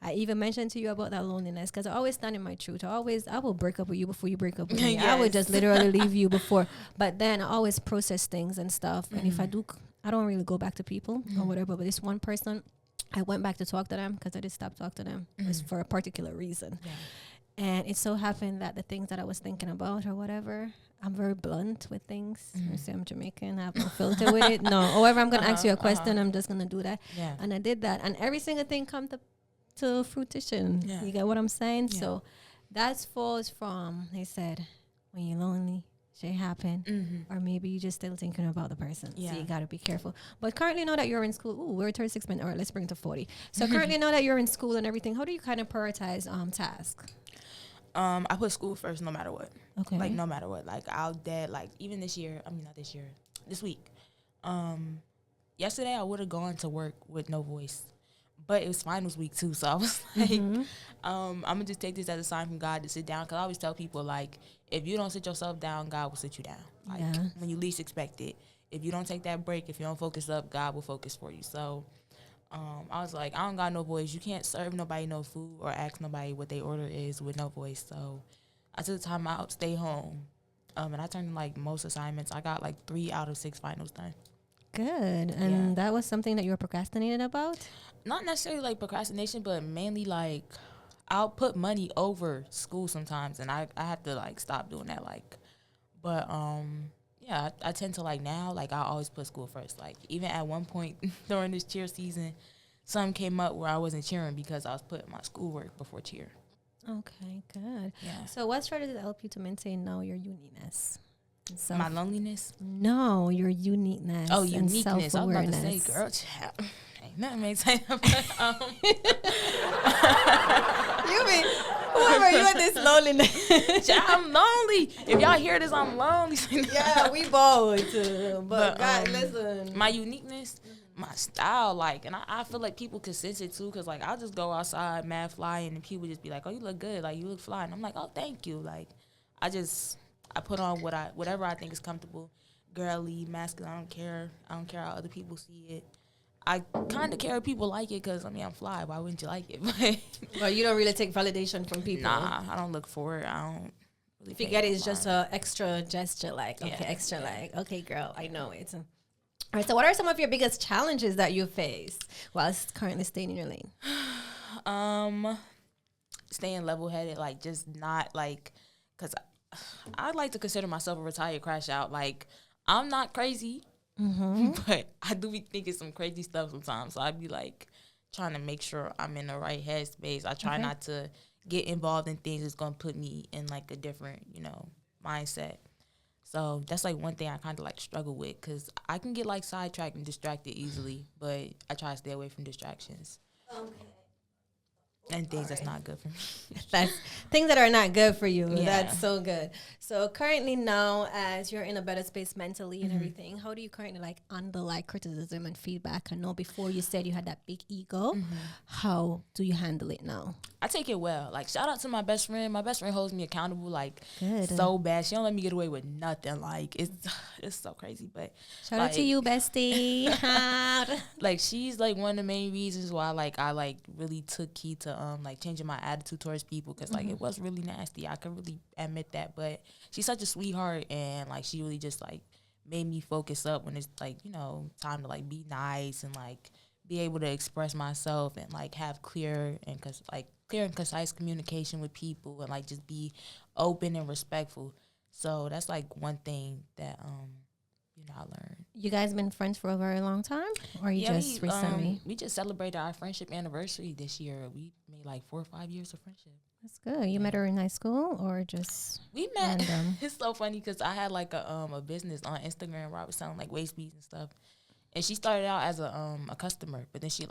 I even mentioned to you about that loneliness because I always stand in my truth. I will break up with you before you break up with me. I would just literally leave you before. But then I always process things and stuff. And if I do, I don't really go back to people or whatever. But this one person, I went back to talk to them because I just stopped talking to them. It was for a particular reason. Yeah. And it so happened that the things that I was thinking about or whatever, I'm very blunt with things. You see, I'm Jamaican. I have no filter with it. No. However, I'm going to ask you a question. I'm just going to do that. Yeah. And I did that. And every single thing come to fruition. Yeah. You get what I'm saying? Yeah. So that falls from, they said, when you're lonely, shit happen. Or maybe you're just still thinking about the person. Yeah. So you got to be careful. But currently now that you're in school, we're at 36 minutes. All right, let's bring it to 40. So currently now that you're in school and everything, how do you kind of prioritize tasks? I put school first no matter what. Okay. Like, no matter what. Like, even this year, not this year, this week. Yesterday, I would have gone to work with no voice. But it was finals week, too. So I was like, I'm going to just take this as a sign from God to sit down. Because I always tell people, like, if you don't sit yourself down, God will sit you down. Like, when you least expect it. If you don't take that break, if you don't focus up, God will focus for you. So I was like, I don't got no voice. You can't serve nobody no food or ask nobody what their order is with no voice. So I took the time out, stay home. And I turned in, like, most assignments. I got, like, 3 out of 6 finals done. Good. And that was something that you were procrastinating about? Not necessarily, like, procrastination, but mainly, like, I'll put money over school sometimes. And I have to, like, stop doing that, like. But, yeah, I tend to, like, now, like, I always put school first. Like, even at one point during this cheer season, something came up where I wasn't cheering because I was putting my schoolwork before cheer. Okay, good. Yeah. So what strategies help you to maintain now your uniqueness? My loneliness? No, your uniqueness. Oh, uniqueness. I was about to say, girl, child. Ain't nothing maintain. You mean, whoever you in this loneliness. Child, I'm lonely. If y'all hear this, I'm lonely. Yeah, we both. But God, listen. My uniqueness, my style, like, and I feel like people can sense it too, because, like, I'll just go outside, mad flying, and people just be like, oh, you look good. Like, you look fly. And I'm like, oh, thank you. Like, I put on whatever I think is comfortable, girly, masculine. I don't care. I don't care how other people see it. I kind of care if people like it because, I'm fly. Why wouldn't you like it? But you don't really take validation from people. Nah, I don't look for it. I don't really. If you get it, it's just an extra gesture, like, like, okay, girl, I know it. All right, so what are some of your biggest challenges that you face while currently staying in your lane? Staying level-headed, like, just not, like, because I like to consider myself a retired crash out. Like, I'm not crazy, but I do be thinking some crazy stuff sometimes. So I'd be, like, trying to make sure I'm in the right headspace. I try not to get involved in things that's going to put me in, like, a different, mindset. So that's, like, one thing I kind of, like, struggle with because I can get, like, sidetracked and distracted easily, but I try to stay away from distractions. Okay. And things that's not good for me. That's things that are not good for you. Yeah. That's so good. So currently now, as you're in a better space mentally and everything, how do you currently, like, handle, like, criticism and feedback? I know before you said you had that big ego. How do you handle it now? I take it well. Like, shout out to my best friend. My best friend holds me accountable, like, good. So bad. She don't let me get away with nothing. Like, it's so crazy. But shout out to you, bestie. Like, she's, like, one of the main reasons why, like, I, like, really took heed to like, changing my attitude towards people because, like, it was really nasty. I can really admit that. But she's such a sweetheart, and, like, she really just, like, made me focus up when it's, like, time to, like, be nice and, like, be able to express myself and, like, have clear and concise communication with people and, like, just be open and respectful. So that's, like, one thing that I learned. You guys been friends for a very long time, or you just recently? We just celebrated our friendship anniversary this year. We made like 4 or 5 years of friendship. That's good. You met her in high school, or just we met? random? It's so funny because I had like a business on Instagram where I was selling like waist beads and stuff, and she started out as a customer, but then she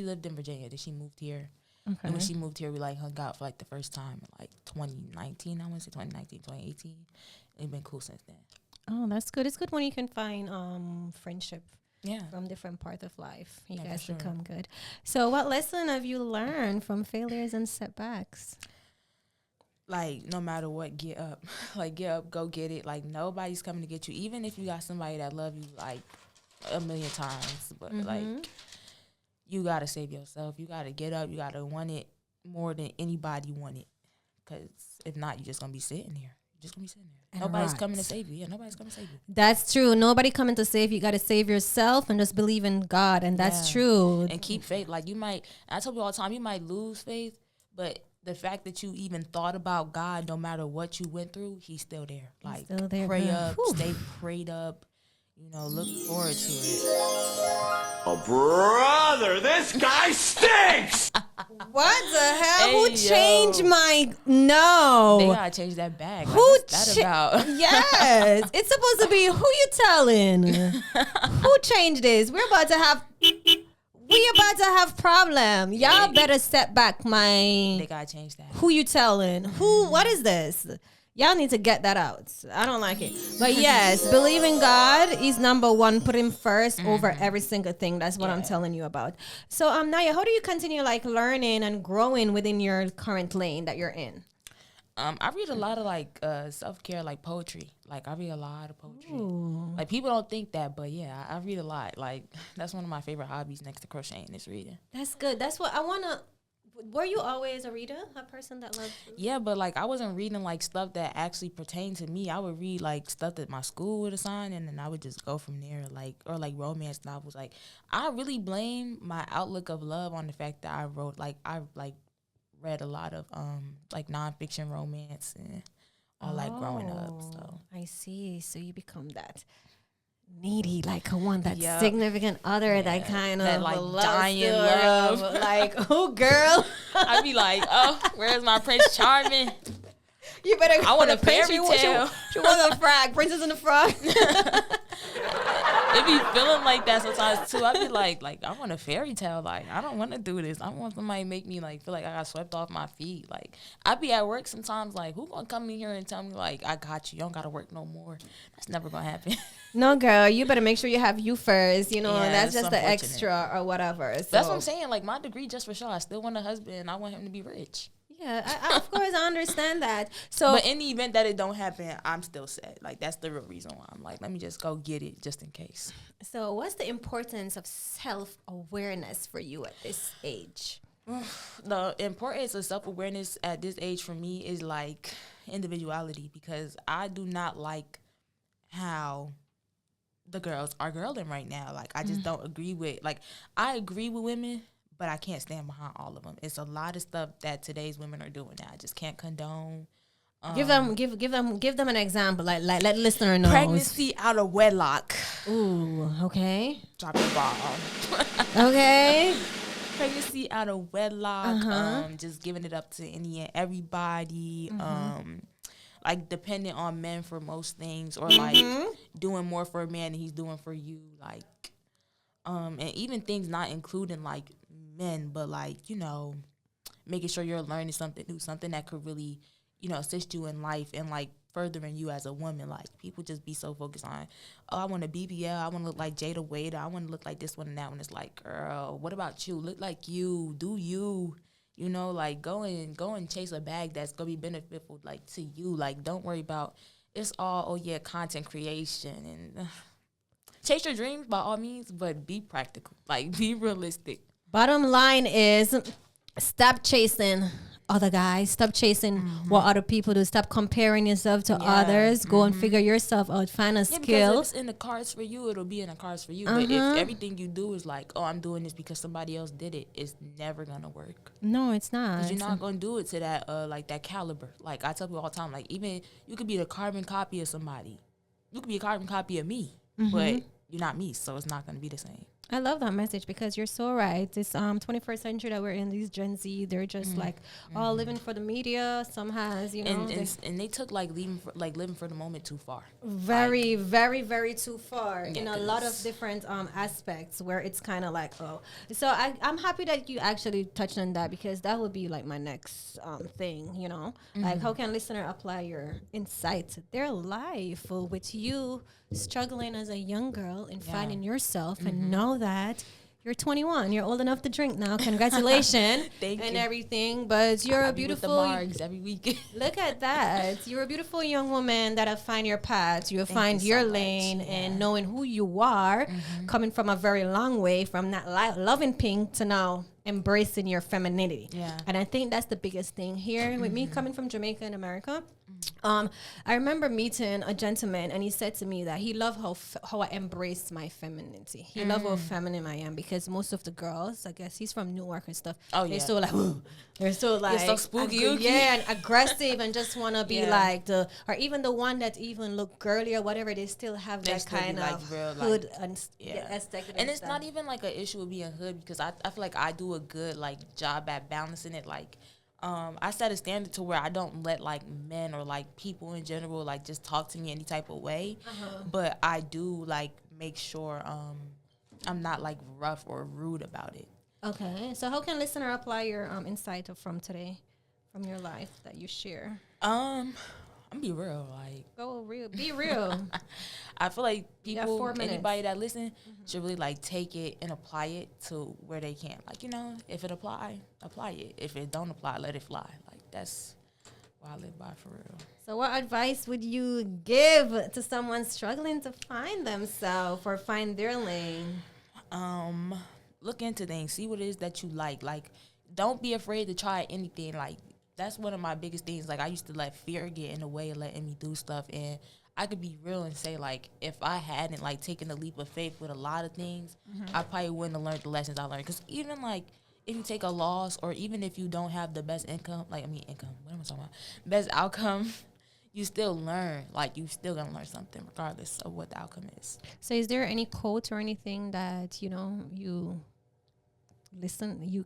lived in Virginia, then she moved here. Okay. And when she moved here, we like hung out for like the first time in like 2019. I want to say 2019, 2018. It's been cool since then. Oh, that's good. It's good when you can find friendship from different parts of life. You guys become good. So what lesson have you learned from failures and setbacks? Like, no matter what, get up. Like, get up, go get it. Like, nobody's coming to get you. Even if you got somebody that love you, like, a million times. But, like, you got to save yourself. You got to get up. You got to want it more than anybody want it. Because if not, you're just going to be sitting there. Just gonna be sitting there. Nobody's coming to save you. Yeah, nobody's coming to save you. That's true. Nobody coming to save you. You got to save yourself and just believe in God, and that's true. And keep faith. Like, you might. I tell people all the time, you might lose faith, but the fact that you even thought about God, no matter what you went through, He's still there. Like, still there, pray up, stay prayed up. You know, look forward to it. Oh, brother, this guy stinks! What the hell? Who changed my... No. They gotta change that bag. Who what's that about? Yes. It's supposed to be, who you telling? Who changed this? We about to have problem. Y'all better step back, They gotta change that. Who you telling? What is this? Y'all need to get that out. I don't like it. But yes, believe in God is number one. Put Him first over every single thing. That's what I'm telling you about. So, Naya, how do you continue like learning and growing within your current lane that you're in? I read a lot of like self-care, like poetry. Like, I read a lot of poetry. Ooh. Like, people don't think that, but yeah, I read a lot. Like, that's one of my favorite hobbies next to crocheting is reading. That's good. That's what I want to... Were you always a reader, a person that loved to? Yeah, but like I wasn't reading like stuff that actually pertained to me. I would read like stuff that my school would assign, and then I would just go from there. Like, or like romance novels. Like, I really blame my outlook of love on the fact that I read a lot of like nonfiction romance and all like growing up. So I see. So you become that needy, like one that significant other that kind of like dying love. Like, oh girl. I'd be like, oh, where's my Prince Charming? You better I want a fairy tale. She want a frog, Princess and the Frog. It be feeling like that sometimes too. I be like I want a fairy tale. Like, I don't want to do this. I want somebody to make me like feel like I got swept off my feet. Like, I be at work sometimes like, who gonna come in here and tell me like, I got you. You don't gotta work no more. That's never gonna happen. No, girl, you better make sure you have you first. You know, and that's just the extra or whatever. So. That's what I'm saying. Like, my degree just for sure. I still want a husband, and I want him to be rich. Yeah, I of course I understand that. So, but in the event that it don't happen, I'm still sad. Like, that's the real reason why I'm like, let me just go get it just in case. So, what's the importance of self-awareness for you at this age? The importance of self-awareness at this age for me is like individuality, because I do not like how the girls are girling right now. Like, I just don't agree with, like, I agree with women, but I can't stand behind all of them. It's a lot of stuff that today's women are doing now. I just can't condone. Give them an example. Like let listener know. Pregnancy out of wedlock. Ooh, okay. Drop the ball. Okay. Pregnancy out of wedlock. Just giving it up to any and everybody. Like, dependent on men for most things, or like doing more for a man than he's doing for you. Like, and even things not including like men, but like, you know, making sure you're learning something new, something that could really, you know, assist you in life and like furthering you as a woman. Like, people just be so focused on, oh, I want a BBL, I want to look like Jada Waiter, I want to look like this one and that one. It's like, girl, what about you? Look like you, do you, you know, like go and chase a bag that's gonna be beneficial like to you. Like, don't worry about it's all, oh yeah, content creation and chase your dreams by all means, but be practical, like be realistic. Bottom line is, stop chasing other guys. Stop chasing what other people do. Stop comparing yourself to others. Go and figure yourself out. Find a skill. Because if it's in the cards for you, it'll be in the cards for you. But if everything you do is like, oh, I'm doing this because somebody else did it, it's never gonna work. No, it's not. Because you're not gonna do it to that like that caliber. Like, I tell people all the time, like, even you could be the carbon copy of somebody. You could be a carbon copy of me. but you're not me, so it's not going to be the same. I love that message because you're so right. This 21st century that we're in, these Gen Z, they're just like all living for the media. Some has, you know, and they took like living for the moment too far. Very, very, very too far Yeah, in a lot of different aspects where it's kind of like, oh. So I'm happy that you actually touched on that because that would be like my next thing, you know. Like how can listener apply your insight to their life with you struggling as a young girl and finding yourself and know that you're 21. You're old enough to drink now. Congratulations. Thank and you. everything. But you're a beautiful. With the margs every week. Look at that. You're a beautiful young woman that'll find your path. You'll find you your so much. lane and knowing who you are, coming from a very long way from that loving pink to now embracing your femininity. Yeah. And I think that's the biggest thing here with me coming from Jamaica in America. I remember meeting a gentleman and he said to me that he loved how I embraced my femininity. He loved how feminine I am because most of the girls, I guess he's from Newark and stuff. Oh, they're yeah. so like, they're so like, so spooky. And aggressive and just want to be like or even the one that even look girly or whatever, they still have that kind of real, hood like, and aesthetic. And it's not even like an issue with being hood because I feel like I do a good like job at balancing it. Like I set a standard to where I don't let like men or like people in general like just talk to me any type of way, but I do like make sure I'm not like rough or rude about it. Okay, so how can listener apply your insight from today, from your life that you share? I'm be real, like Go real, be real. I feel like people, 4 minutes. anybody that listen should really like take it and apply it to where they can. Like, you know, if it apply it. If it don't apply, let it fly. Like that's what I live by for real. So what advice would you give to someone struggling to find themselves or find their lane? Look into things, see what it is that you like. Like, don't be afraid to try anything. Like, that's one of my biggest things. Like, I used to let fear get in the way of letting me do stuff. And I could be real and say, like, if I hadn't, like, taken the leap of faith with a lot of things, I probably wouldn't have learned the lessons I learned. Because even, like, if you take a loss or even if you don't have the best income, what am I talking about? Best outcome, you still learn. Like, you still going to learn something regardless of what the outcome is. So is there any quote or anything that, you know, you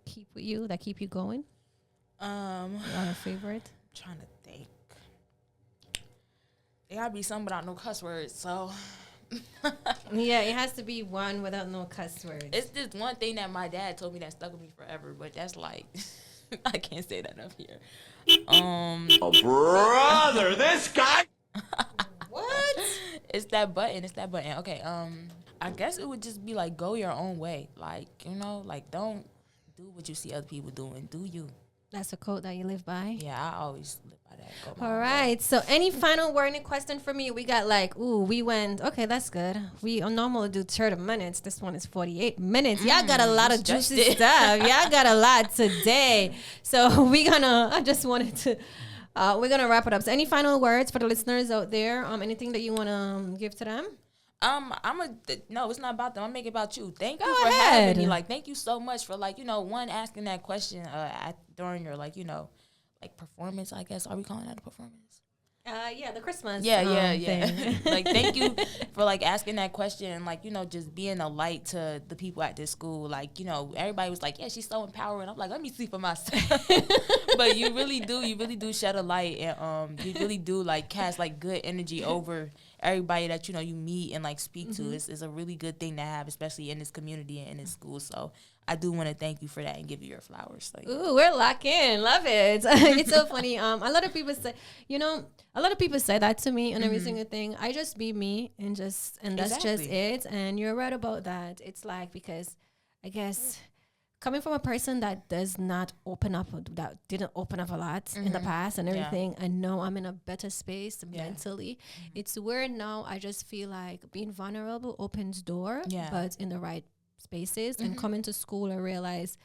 keep with you, that keep you going? You have a favorite? I'm trying to think. It gotta be something without no cuss words, so. Yeah, it has to be one without no cuss words. It's just one thing that my dad told me that stuck with me forever, but that's like, I can't say that up here. Oh, brother, this guy. What? It's that button. Okay, I guess it would just be like, go your own way. Like, you know, like, don't do what you see other people doing. Do you. That's a quote that you live by? Yeah, I always live by that. Go my All own way. right. So any final word, any question for me? We got like, we went, okay, that's good. We normally do 30 minutes. This one is 48 minutes. Y'all got a lot of juicy stuff. Y'all got a lot today. So we're going to wrap it up. So any final words for the listeners out there? Anything that you want to give to them? No, it's not about them. I'm making it about you. Thank you Go for ahead. having me. Like, thank you so much for, like, you know, asking that question during your, like, you know, like, performance, I guess. Are we calling that a performance? Yeah, the Christmas. Yeah. thing. Like, thank you for, like, asking that question and, like, you know, just being a light to the people at this school. Like, you know, everybody was like, yeah, she's so empowering. I'm like, let me see for myself. But you really do shed a light, and you really do, like, cast, like, good energy over everybody that, you know, you meet and, like, speak to. It's a really good thing to have, especially in this community and in this school. So I do want to thank you for that and give you your flowers. Like, Ooh, we're locked in. Love it. It's so funny. A lot of people say that to me on every single thing. I just be me and that's just it. And you're right about that. It's like, because I guess coming from a person that does not open up, that didn't open up a lot in the past and everything, I know I'm in a better space mentally. It's where now I just feel like being vulnerable opens door, but in the right spaces. And coming to school, I realize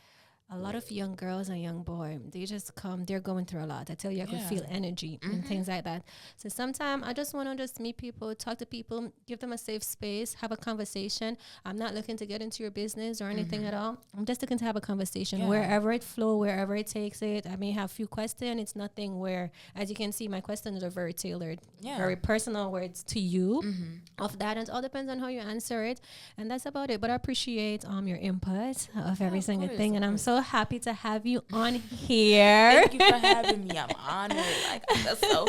a lot of young girls and young boys, they just come, they're going through a lot. I tell you, I could Yeah. feel energy and things like that. So sometimes I just want to just meet people, talk to people, give them a safe space, have a conversation. I'm not looking to get into your business or anything at all. I'm just looking to have a conversation. Yeah. Wherever it flows, wherever it takes it. I may have few questions. It's nothing where, as you can see, my questions are very tailored, Yeah. very personal, where it's to you. Of that, and it all depends on how you answer it. And that's about it. But I appreciate your input of every single course, thing. of And I'm course. so happy to have you on here. Thank you for having me. I'm honored. Like, that's so.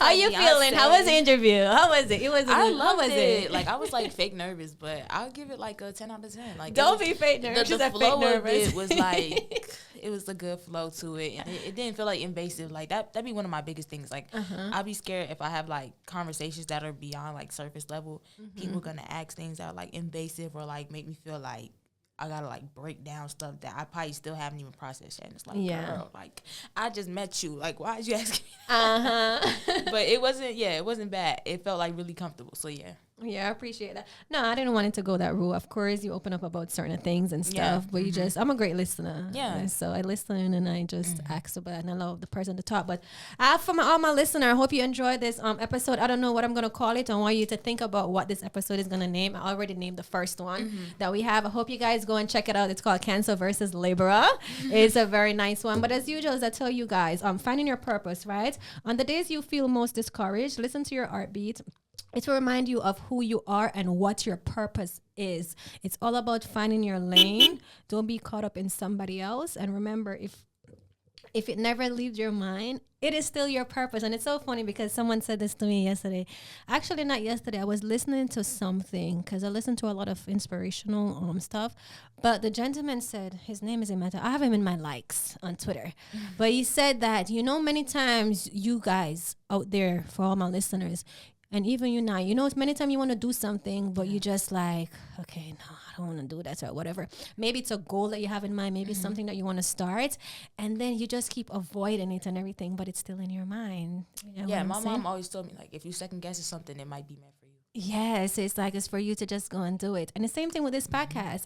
How you feeling? How was the interview? How was it? It was. I How loved was it. Like, I was like fake nervous, but I'll give it like a 10 out of 10. Like, Don't be fake nervous. The She's a flow fake of nervous. it was like, it was a good flow to it, and it didn't feel like invasive. Like that'd be one of my biggest things. Like I'll be scared if I have like conversations that are beyond like surface level. People gonna ask things that are like invasive or like make me feel like I gotta like break down stuff that I probably still haven't even processed yet. And it's like, girl, like I just met you. Like, why did you ask me? But it wasn't bad. It felt like really comfortable. So yeah. Yeah, I appreciate that. No, I didn't want it to go that route. Of course, you open up about certain things and stuff, Yeah. but you just, I'm a great listener. Yeah. And so I listen and I just ask about it and allow the person to talk. But for all my listener, I hope you enjoyed this episode. I don't know what I'm going to call it. I want you to think about what this episode is going to name. I already named the first one that we have. I hope you guys go and check it out. It's called Cancer versus Laborer. It's a very nice one. But as usual, as I tell you guys, finding your purpose, right? On the days you feel most discouraged, listen to your heartbeat. It will remind you of who you are and what your purpose is. It's all about finding your lane. Don't be caught up in somebody else. And remember, if it never leaves your mind, it is still your purpose. And it's so funny because someone said this to me yesterday. Actually, not yesterday. I was listening to something because I listen to a lot of inspirational stuff. But the gentleman said, his name is Samanta. I have him in my likes on Twitter. But he said that, many times you guys out there, for all my listeners, and even you now, many times you want to do something, but you just like, okay, no, I don't want to do that or whatever. Maybe it's a goal that you have in mind. Maybe it's something that you want to start. And then you just keep avoiding it and everything, but it's still in your mind. You know Yeah, what my I'm saying? mom always told me, like, if you second guess something, it might be meant for you. Yes, it's like it's for you to just go and do it. And the same thing with this podcast.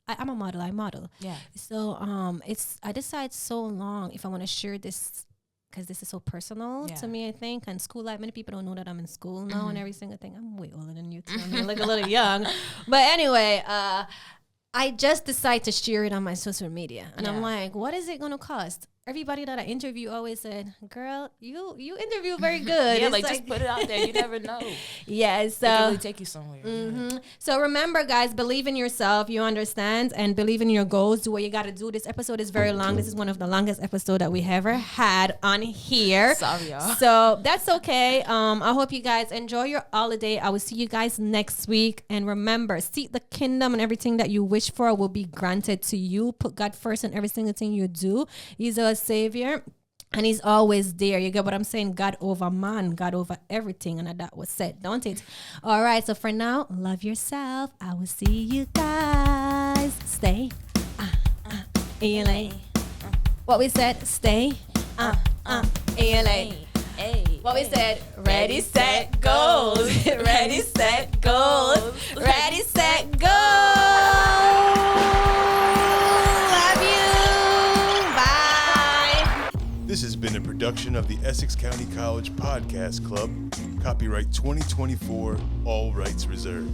I'm a model. I model. Yeah. So I decide so long if I want to share this, because this is so personal to me, I think. And school life, many people don't know that I'm in school now and every single thing. I'm way older than you too. I look a little young. But anyway, I just decide to share it on my social media. And I'm like, what is it going to cost? Everybody that I interview always said, girl, you interview very good. Yeah, It's like just put it out there. You never know. Yeah, It so can really take you somewhere. so remember, guys, believe in yourself. You understand, and believe in your goals. Do what you got to do. This episode is very long. This is one of the longest episodes that we ever had on here. Sorry, y'all. So that's okay. I hope you guys enjoy your holiday. I will see you guys next week. And remember, seek the kingdom, and everything that you wish for will be granted to you. Put God first in every single thing you do. He's a savior. And he's always there. You get what I'm saying? God over man, God over everything. And that was said, don't it? All right. So for now, love yourself. I will see you guys. Stay in your lane. What we said? Stay in your lane. Hey. What we said? Ready, set, goes. Ready, set, goes. Ready, set, go. Love you. Bye. This has been a production of the Essex County College Podcast Club. Copyright 2024, all rights reserved.